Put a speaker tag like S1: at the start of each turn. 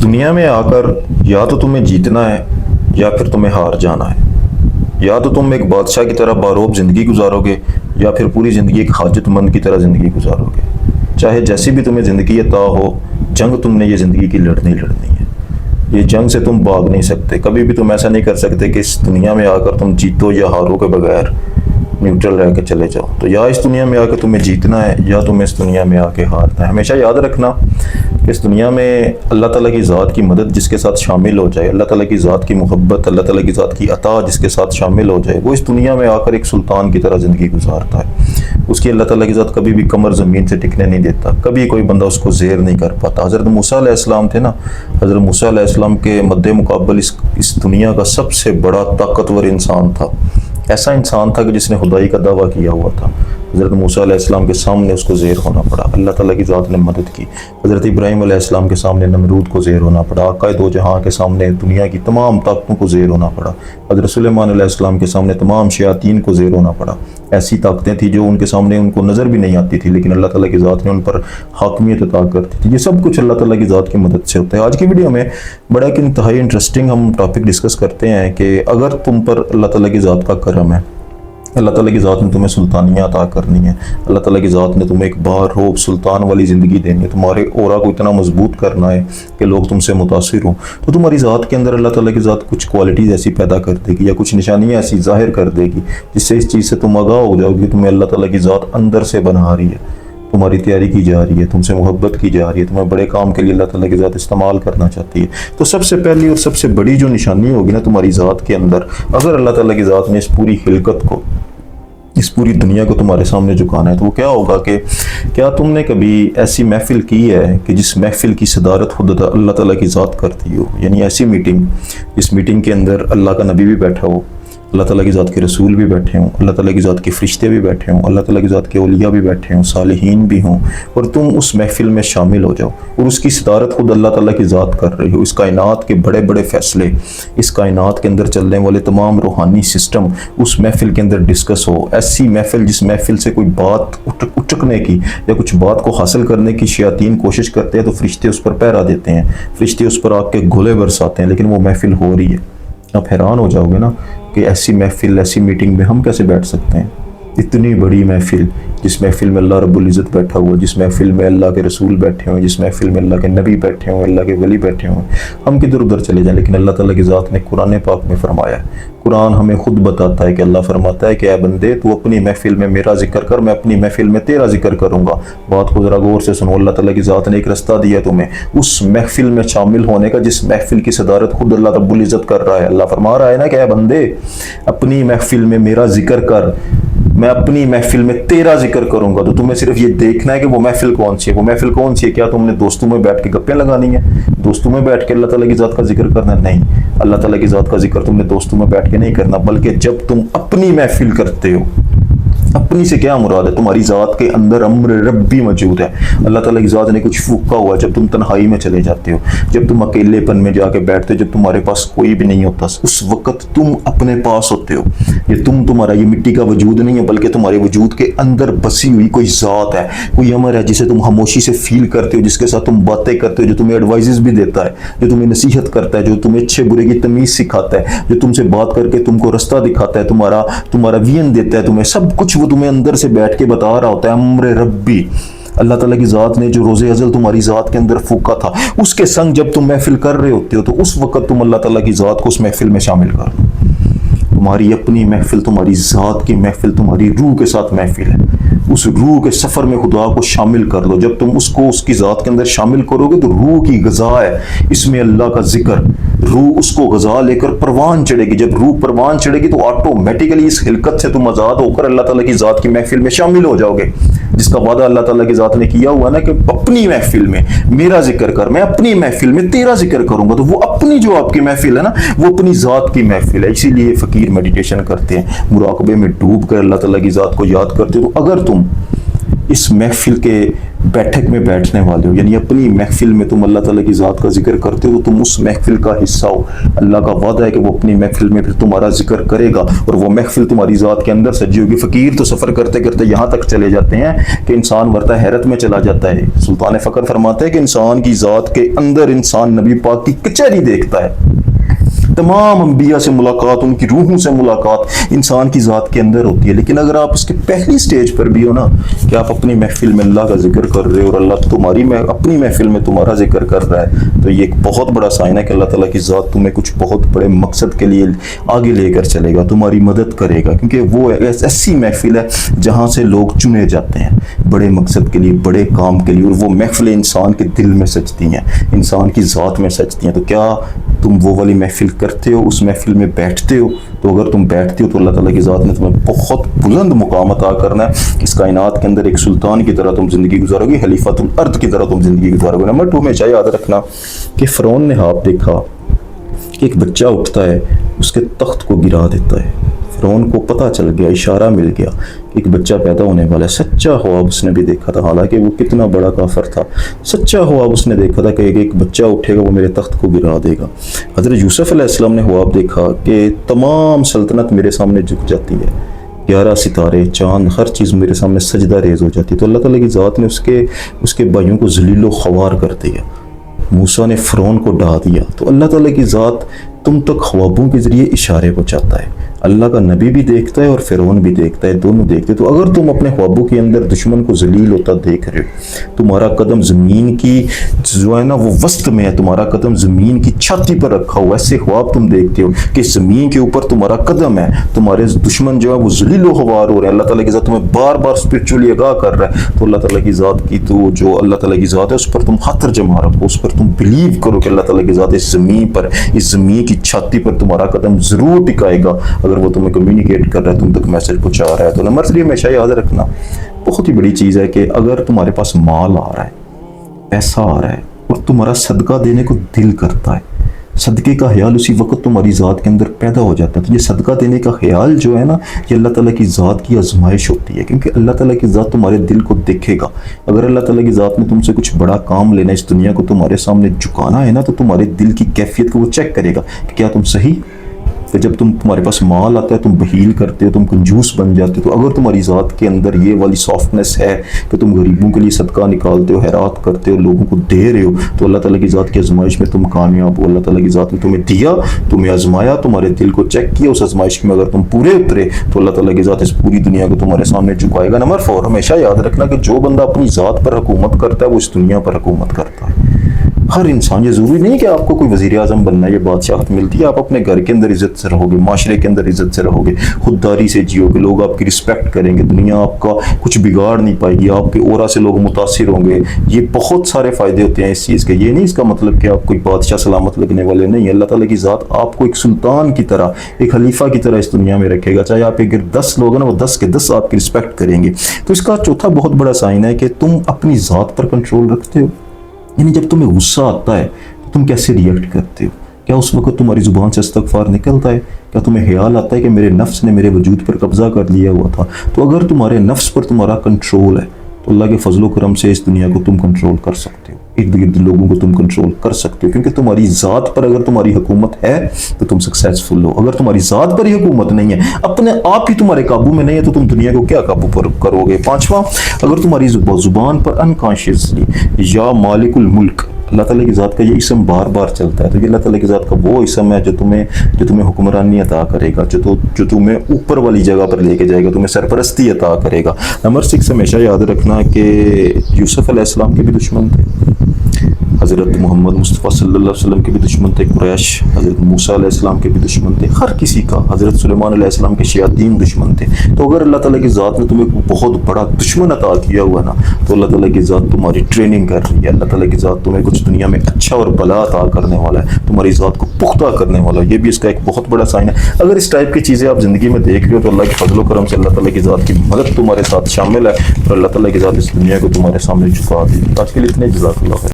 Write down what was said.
S1: दुनिया में आकर या तो तुम्हें जीतना है या फिर तुम्हें हार जाना है। या तो तुम एक बादशाह की तरह बारोब ज़िंदगी गुजारोगे या फिर पूरी ज़िंदगी एक हाजतमंद की तरह ज़िंदगी गुजारोगे। चाहे जैसी भी तुम्हें ज़िंदगी अता हो, जंग तुमने ये ज़िंदगी की लड़नी है। ये जंग से तुम भाग नहीं सकते। कभी भी तुम ऐसा नहीं कर सकते कि इस दुनिया में आकर तुम जीतो या हारो के बगैर न्यूट्रल रह के चले जाओ। तो या इस दुनिया में आकर तुम्हें जीतना है या तुम्हें इस दुनिया में आके हारना है। हमेशा याद रखना कि इस दुनिया में अल्लाह ताला की ज़ात की मदद जिसके साथ शामिल हो जाए, अल्लाह ताला की ज़ात की मोहब्बत, अल्लाह ताला की ज़ात की अता जिसके साथ शामिल हो जाए, वो इस दुनिया में आकर एक सुल्तान की तरह ज़िंदगी गुजारता है। उसकी अल्लाह ताला की ज़ात कभी भी कमर ज़मीन से टिकने नहीं देता, कभी कोई बंदा उसको ज़ेर नहीं कर पाता। हज़रत मूसा अलैहिस्सलाम थे ना, हज़रत मूसा अलैहिस्सलाम के मद्दे मुकाबल इस दुनिया का सबसे बड़ा ताकतवर इंसान था। ऐसा इंसान था कि जिसने खुदाई का दावा किया हुआ था। हज़रत मूसा अलैहिस्सलाम के सामने उसको ज़ेर होना पड़ा, अल्लाह ताला की ज़ात ने मदद की। हज़रत इब्राहीम अलैहिस्सलाम के सामने नमरूद को ज़ेर होना पड़ा। आक़ाए दो जहां के सामने दुनिया की तमाम ताकतों को ज़ेर होना पड़ा। हज़रत सुलेमान अलैहिस्सलाम के सामने तमाम शयातीन को ज़ेर होना पड़ा। ऐसी ताकतें थी जो उनके सामने उनको नज़र भी नहीं आती थी, लेकिन अल्लाह ताला की ज़ात ने उन पर हाकमियत अता करती थी। ये सब कुछ अल्लाह ताला की ज़ात की मदद से होता है। आज की वीडियो में बड़ा एक इंतहाई इंटरेस्टिंग हम टॉपिक डिस्कस करते हैं कि अगर तुम पर अल्लाह ताला की ज़ात का करम है, अल्लाह ताला की ज़ात ने तुम्हें सुल्तानियाँ अता करनी है, अल्लाह ताला की ज़ात ने तुम्हें एक बारोब सुल्तान वाली ज़िंदगी देनी है, तुम्हारे औरा को इतना मजबूत करना है कि लोग तुमसे मुतासिर हों, तो तुम्हारी ज़ात के अंदर अल्लाह ताला की ज़ात कुछ क्वालिटीज़ ऐसी पैदा कर देगी या कुछ निशानियाँ ऐसी ज़ाहिर कर देगी जिससे इस चीज़ से तुम आगाह हो जाओगे। तुम्हें अल्लाह ताला की ज़ात अंदर से बना रही है, तुम्हारी तैयारी की जा रही है, तुमसे मोहब्बत की जा रही है, तुम्हें बड़े काम के लिए अल्लाह ताला की ज़ात इस्तेमाल करना चाहती है। तो सबसे पहली और सबसे बड़ी जो निशानी होगी ना तुम्हारी ज़ात के अंदर, अगर अल्लाह ताला की ज़ात ने इस पूरी खिलकत को, इस पूरी दुनिया को तुम्हारे सामने झुकाना है, तो वो क्या होगा कि क्या तुमने कभी ऐसी महफिल की है कि जिस महफिल की सदारत खुद अल्लाह ताला की ज़ात करती हो। यानी ऐसी मीटिंग, इस मीटिंग के अंदर अल्लाह का नबी भी बैठा हो, अल्लाह ताला की ज़ात के रसूल भी बैठे हों, अल्लाह ताला की ज़ात के फ़रिश्ते भी बैठे हों, अल्लाह ताला की ज़ात के औलिया भी बैठे हों, सालिहीन भी हों, और तुम उस महफिल में शामिल हो जाओ और उसकी सदारत खुद अल्लाह ताला की ज़ात कर रही हो। इस कायनात के बड़े बड़े फ़ैसले, इस कायनात के अंदर चलने वाले तमाम रूहानी सिस्टम उस महफिल के अंदर डिस्कस हो। ऐसी महफिल जिस महफिल से कोई बात उचकने की या कुछ बात को हासिल करने की शयातीन कोशिश करते हैं तो फ़रिश्ते उस पर पहरा देते हैं, फ़रिश्ते उस पर आग के गोले बरसाते हैं, लेकिन वो महफिल हो रही है। आप हैरान हो जाओगे ना कि ऐसी महफिल, ऐसी मीटिंग में हम कैसे बैठ सकते हैं। इतनी बड़ी महफिल, जिस महफिल में अल्लाह रब्बुल इज़्ज़त बैठा हुआ, जिस महफिल में अल्लाह के रसूल बैठे हुए, जिस महफिल में अल्लाह के नबी बैठे हुए, अल्लाह के वली बैठे हुए, हम किधर उधर चले जाएं। लेकिन अल्लाह ताला की ज़ात ने कुरान पाक में फरमाया है, कुरान हमें खुद बताता है कि अल्लाह फरमाता है कि ऐ बंदे, तू अपनी महफिल में मेरा जिक्र कर, मैं अपनी महफिल में तेरा जिक्र करूँगा। बात को ज़रा गौर से सुनो। अल्लाह ताला की ज़ात ने एक रास्ता दिया तुम्हें उस महफिल में शामिल होने का जिस महफिल की सदारत खुद अल्लाह रब्बुल इज़्ज़त कर रहा है। अल्लाह फरमा रहा है ना कि ऐ बंदे, अपनी महफिल में मेरा जिक्र कर, मैं अपनी महफिल में तेरा जिक्र करूंगा। तो तुम्हें सिर्फ ये देखना है कि वो महफिल कौन सी है। वो महफिल कौन सी है? क्या तुमने दोस्तों में बैठ के गप्पे लगानी है? दोस्तों में बैठ के अल्लाह ताला की ज़ात का जिक्र करना? नहीं, अल्लाह ताला की ज़ात का जिक्र तुमने दोस्तों में बैठ के नहीं करना, बल्कि जब तुम अपनी महफिल करते हो। अपनी से क्या मुराद है? तुम्हारी ज़ात के अंदर अम्र रब्बी मौजूद है। अल्लाह ताला की ज़ात ने कुछ फूका हुआ। जब तुम तन्हाई में चले जाते हो, जब तुम अकेलेपन में जाके बैठते हो, जब तुम्हारे पास कोई भी नहीं होता, उस वक्त तुम अपने पास होते हो। ये तुम्हारा ये मिट्टी का वजूद नहीं है, बल्कि तुम्हारे वजूद के अंदर बसी हुई कोई ज़ात है, कोई अमर है जिसे तुम खामोशी से फील करते हो, जिसके साथ तुम बातें करते हो, जो तुम्हें एडवाइजेस भी देता है, जो तुम्हें नसीहत करता है, जो तुम्हें अच्छे बुरे की तमीज़ सिखाता है, जो तुमसे बात करके तुमको रास्ता दिखाता है, तुम्हारा विजन देता है तुम्हें, सब कुछ वो तुम्हें अंदर से बैठ के बता रहा होता है। अम्र रब्बी, अल्लाह ताला की ज़ात ने जो रोज़े अज़ल तुम्हारी ज़ात के अंदर फूका था, उसके संग जब तुम महफिल कर रहे होते हो, तो उस वक्त तुम अल्लाह ताला की ज़ात को उस महफिल में शामिल कर लो। तुम्हारी अपनी महफिल, तुम्हारी ज़ात की महफिल, तुम्हारी रूह के साथ महफिल है। उस रूह के सफ़र में खुदा को शामिल कर लो। जब तुम उसको उसकी ज़ात के अंदर शामिल करोगे तो रूह की ग़ज़ा है, इसमें अल्लाह का जिक्र, रूह उसको ग़ज़ा लेकर परवान चढ़ेगी। जब रूह परवान चढ़ेगी तो ऑटोमेटिकली इस हिलकत से तुम आज़ाद होकर अल्लाह ताला की ज़ात की महफिल में शामिल हो जाओगे, जिसका वादा अल्लाह ताला की ज़ात ने किया हुआ ना कि अपनी महफिल में मेरा जिक्र कर, मैं अपनी महफिल में तेरा जिक्र करूंगा। तो वो अपनी जो आपकी महफिल है ना, वो अपनी ज़ात की महफिल है। इसीलिए फ़कीर मेडिटेशन करते हैं, मुराकबे में डूब कर अल्लाह ताला की ज़ात को याद करते हो। तो अगर तुम इस महफिल के बैठक में बैठने वाले हो, यानी अपनी महफिल में तुम अल्लाह ताला की ज़ात का जिक्र करते हो तो तुम उस महफिल का हिस्सा हो। अल्लाह का वादा है कि वो अपनी महफिल में फिर तुम्हारा जिक्र करेगा और वो महफिल तुम्हारी ज़ात के अंदर सजी होगी। फ़कीर तो सफ़र करते करते यहाँ तक चले जाते हैं कि इंसान मरता हैरत में चला जाता है। सुल्तान फ़क्र फरमाते हैं कि इंसान की ज़ात के अंदर इंसान नबी पाक की कचहरी देखता है। तमाम अंबिया से मुलाकात, उनकी रूहों से मुलाकात इंसान की ज़ात के अंदर होती है। लेकिन अगर आप उसके पहली स्टेज पर भी हो ना कि आप अपनी महफिल में अल्लाह का जिक्र कर रहे हो और अल्लाह तुम्हारी अपनी महफिल में तुम्हारा जिक्र कर रहा है, तो ये एक बहुत बड़ा साइन है कि अल्लाह ताला की ज़ात तुम्हें कुछ बहुत बड़े मकसद के लिए आगे लेकर चलेगा, तुम्हारी मदद करेगा। क्योंकि वो ऐसी महफिल है जहाँ से लोग चुने जाते हैं बड़े मकसद के लिए, बड़े काम के लिए, और वो महफिल इंसान के दिल में सजती हैं, इंसान की ज़ात में सजती हैं। तो क्या तुम वो वाली महफिल करते हो, उस महफिल में बैठते हो? तो अगर तुम बैठते हो तो अल्लाह ताला की ज़ात ने तुम्हें बहुत बुलंद मुकाम अता करना है। इस कायनात के अंदर एक सुल्तान की तरह तुम ज़िंदगी गुजारोगे, खलीफातुल अर्द की तरह तुम ज़िंदगी गुजारोगे। नंबर 2, हमेशा याद रखना कि फ़िरौन ने ख्वाब देखा कि एक बच्चा उठता है, उसके तख्त को गिरा देता है। फ़िरौन को पता चल गया, इशारा मिल गया कि एक बच्चा पैदा होने वाला है। सच्चा ख्वाब उसने भी देखा था, हालांकि वो कितना बड़ा काफिर था। सच्चा ख्वाब उसने देखा था कि एक बच्चा उठेगा, वो मेरे तख्त को गिरा देगा। हज़रत यूसुफ अलैहिस्सलाम ने ख्वाब देखा कि तमाम सल्तनत मेरे सामने झुक जाती है, 11 सितारे, चांद, हर चीज़ मेरे सामने सजदा रेज़ हो जाती है। तो अल्लाह ताला की ज़ात ने उसके भाइयों को ज़लील व ख़वार कर दिया। मूसा ने फ़िरौन को डहा दिया। तो अल्लाह ताला की ज़ात तुम तक ख्वाबों के ज़रिए इशारे पहुँचाता है। अल्लाह का नबी भी देखता है और फ़िरौन भी देखता है, दोनों देखते हैं। तो अगर तुम अपने ख्वाबों के अंदर दुश्मन को जलील होता देख रहे हो, तुम्हारा कदम ज़मीन की जो है ना वो वस्त में है, तुम्हारा कदम ज़मीन की छाती पर रखा हुआ, ऐसे ख्वाब तुम देखते हो कि ज़मीन के ऊपर तुम्हारा कदम है, तुम्हारे दुश्मन जो है वो जलील व ख़वार हो रहे हैं। अल्लाह ताला की ज़ात तुम्हें बार बार स्पिरिचुअली आगाह कर रहा है। तो अल्लाह ताला की ज़ात की तो जो अल्लाह ताला की ज़ात है उस पर तुम हाथ जमा रखो, उस पर तुम बिलीव करो कि अल्लाह ताला की ज़ात इस ज़मीन पर, इस ज़मीन की छाती पर तुम्हारा कदम ज़रूर टिकाएगा अगर वो तुम्हें कम्युनिकेट कर रहा है, तुम तक मैसेज पहुंचा रहा है। तो नंबर 3, हमेशा याद रखना, बहुत ही बड़ी चीज़ है कि अगर तुम्हारे पास माल आ रहा है, पैसा आ रहा है और तुम्हारा सदका देने को दिल करता है, सदके का ख्याल उसी वक्त तुम्हारी ज़ात के अंदर पैदा हो जाता है। तो ये सदका देने का ख्याल जो है ना, ये अल्लाह ताला की ज़ात की आजमाइश होती है, क्योंकि अल्लाह ताला की ज़ात तुम्हारे दिल को देखेगा। अगर अल्लाह ताला की ज़ात ने तुमसे कुछ बड़ा काम लेना, इस दुनिया को तुम्हारे सामने झुकाना है ना, तो तुम्हारे दिल की कैफियत को वो चेक करेगा कि क्या तुम सही। तो जब तुम्हारे पास माल आता है, तुम बहील करते हो, तुम कंजूस बन जाते हो। तो अगर तुम्हारी ज़ात के अंदर ये वाली सॉफ्टनेस है कि तुम गरीबों के लिए सदका निकालते हो, हैरात करते हो, लोगों को दे रहे हो, तो अल्लाह ताला की ज़ात की आजमाइश में तुम कामयाब हो। अल्लाह ताला की ज़ात ने तुम्हें दिया, तुम्हें आजमाया, तुम्हारे दिल को चेक किया, उस आजमाइश में अगर तुम पूरे उतरे तो अल्लाह ताला की ज़ात इस पूरी दुनिया को तुम्हारे सामने झुकाएगा। नंबर 4, हमेशा याद रखना कि जो बंदा अपनी ज़ात पर हुकूमत करता है वो इस दुनिया पर हुकूमत करता है। हर इंसान, ये ज़रूरी नहीं कि आपको कोई वज़ीर आज़म बनना है, ये बादशाहत मिलती है। आप अपने घर के अंदर इज़्ज़त से रहोगे, माशरे के अंदर इज़्ज़त से रहोगे, खुददारी से जियोगे, लोग आपकी रिस्पेक्ट करेंगे, दुनिया आपका कुछ बिगाड़ नहीं पाएगी, आपके ओरा से लोग मुतासिर होंगे। ये बहुत सारे फ़ायदे होते हैं इस चीज़ के। ये नहीं इसका मतलब कि आप कोई बादशाह सलामत लगने वाले नहीं। अल्लाह ताला की ज़ात आपको एक सुल्तान की तरह, एक खलीफा की तरह इस दुनिया में रखेगा। चाहे आप एक 10 लोग हैं ना, वो 10 के 10 आपकी रिस्पेक्ट करेंगे। तो इसका चौथा बहुत बड़ा साइन है कि तुम अपनी ज़ात पर कंट्रोल रखते हो। यानी जब तुम्हें गुस्सा आता है तो तुम कैसे रिएक्ट करते हो? क्या उस वक्त तुम्हारी ज़ुबान से इस्तग़फ़ार निकलता है? क्या तुम्हें ख्याल आता है कि मेरे नफ्स ने मेरे वजूद पर कब्ज़ा कर लिया हुआ था? तो अगर तुम्हारे नफ्स पर तुम्हारा कंट्रोल है तो अल्लाह के फजलो करम से इस दुनिया को तुम कंट्रोल कर सकते हो, इर्द गिर्द लोगों को तुम कंट्रोल कर सकते हो। क्योंकि तुम्हारी ज़ात पर अगर तुम्हारी हुकूमत है तो तुम सक्सेसफुल हो। अगर तुम्हारी ज़ात पर ही हुकूमत नहीं है, अपने आप ही तुम्हारे काबू में नहीं है, तो तुम दुनिया को क्या काबू पर करोगे? 5वां, अगर तुम्हारी ज़ुबान पर अनकॉन्शियसली या मालिकुल मुल्क, अल्लाह ताला की ज़ात का ये इसम बार बार चलता है, तो ये अल्लाह ताला की ज़ात का वो इसम है जो तुम्हें हुक्मरानी अता करेगा, जो तुम्हें ऊपर वाली जगह पर लेके जाएगा, तुम्हें सरपरस्ती अता करेगा। नंबर 6, हमेशा याद रखना कि यूसुफ अलैहिस्सलाम के भी दुश्मन थे, हज़रत मोहम्मद मुस्तफ़ा सल्लल्लाहु अलैहि वसल्लम के भी दुश्मन थे कुरैश, हज़रत मूसा अलैहिस्सलाम के भी दुश्मन थे, हर किसी का, हज़रत सुलेमान अलैहिस्सलाम के शयातीन दुश्मन थे। तो अगर अल्लाह ताला की ज़ात ने तुम्हें बहुत बड़ा दुश्मन अता किया हुआ ना, तो अल्लाह ताला की ज़ात तुम्हारी ट्रेनिंग कर रही है। अल्लाह ताला की ज़ात तुम्हें कुछ दुनिया में अच्छा और भला अता करने वाला है, तुम्हारी ज़ात को पुख्ता करने वाला है। ये भी इसका एक बहुत बड़ा साइन है। अगर इस टाइप की चीज़ें आप ज़िंदगी में देख रहे हो तो अल्लाह के फजल करम से अल्लाह ताला की ज़ात की मदद तुम्हारे साथ शामिल है और अल्लाह ताला की ज़ात इस दुनिया को तुम्हारे सामने झुका देगी। आज के लिए इतने, जज़ाकल्लाह खैर।